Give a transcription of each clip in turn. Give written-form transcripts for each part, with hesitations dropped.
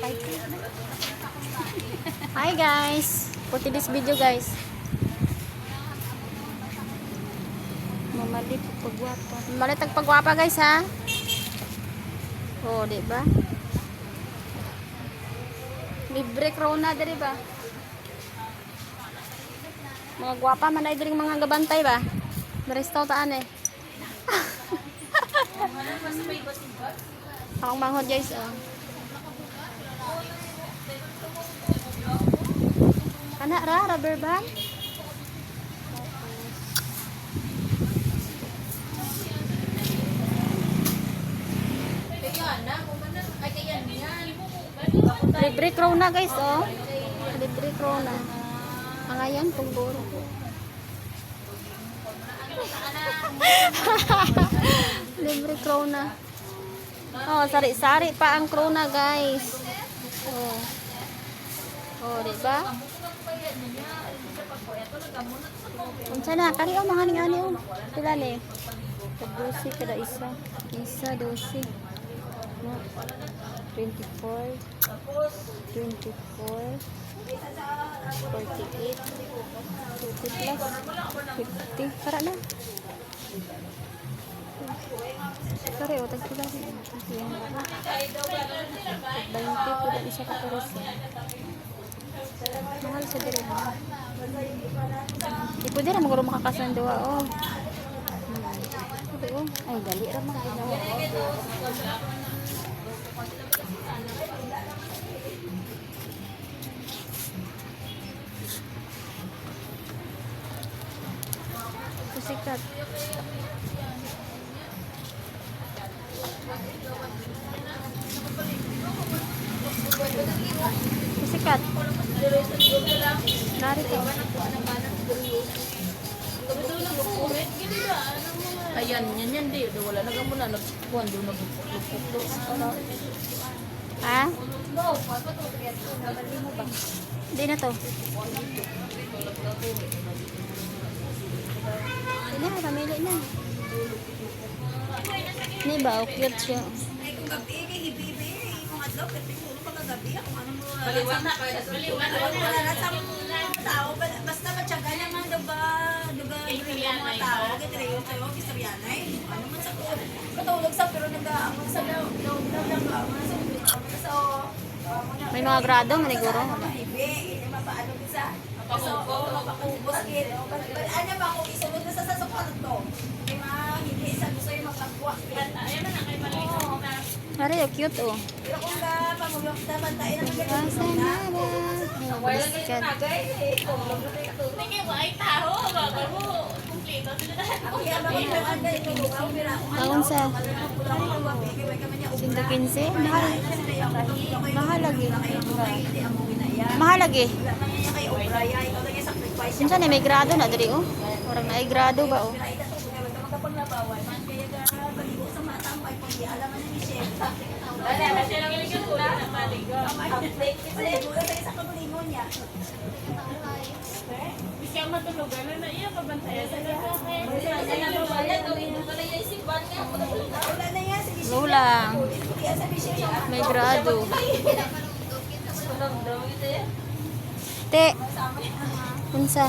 Hi guys. For this video guys. Mamalit pagwapa. Mamalit ang pagwapa guys ha. Oh, di ba? Libre krona diri ba? Mga gwapa man ay diri mga gabantay ba? Maristaw taan eh. Akong manghod guys oh. Kana ra rubber band? Libre krona guys oh. Libre krona. Ang ayan pungguro ko. Libre krona. Oh, sari-sari pa ang krona guys. Oh. Oh, di ba? Unsa na kani oh mga ngani oh. Pila ni? 12 kada isa. Isa 12. No. 24 24 48 50 plus 50 para na. Kare o tag pila ni. 20 pud isa ka pesos. Mahal sa dire. Di pwede na maguro makakasan duwa oh. Ay dali ra man ginawa. Sikat. Sikat. Narito. Ayan, yan di. Wala na gamuna. Nagpuan doon nagpupuklo. Ha? Hindi na to. Hindi na, pamili na. Hindi ba? O cute siya. Baliwan na. Baliwan na. Basta matyaga naman diba mga tao kitira yung tayo kisaryanay ano man sa kuwan katulog sa pero nag-aamag sa loob so May mga grado, maniguro. ibi mapaano sa so mapakubos kit ano ba kung isunod na sa sasakot to may mga hindi sa gusto yung mapagkuha ayan na kay maligo na Pare, cute oh. pero kung ka pamulok na bantayan naman Asa na ba? Sikat. Tingin mo ay tao. Bago mo. Kumplito sila na. Taon sa 115? Mahal. Mahal lagi. Mahal lagi. Minsan may grado na diri oh. Orang na ay grado ba oh. Bisa matulugan na iya pabantayan sa Lulang. May grado. Te. Unsa?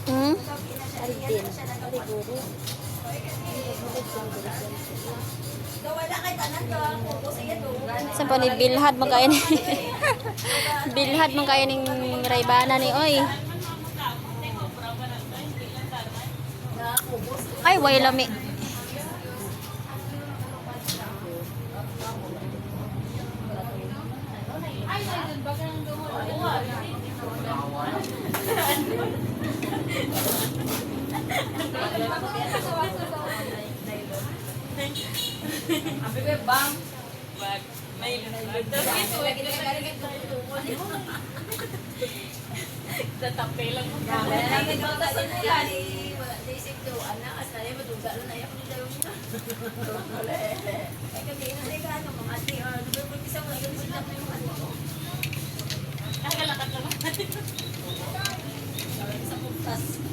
Hmm? Aridin. Ariguro. Sa pa ni bilhad man kaya ni. Bilhad man kaya ning raybana ni oy. Ay way lami. Abi be bang. Bag. May tatapay lang mo. Kakalakat naman. sa putas.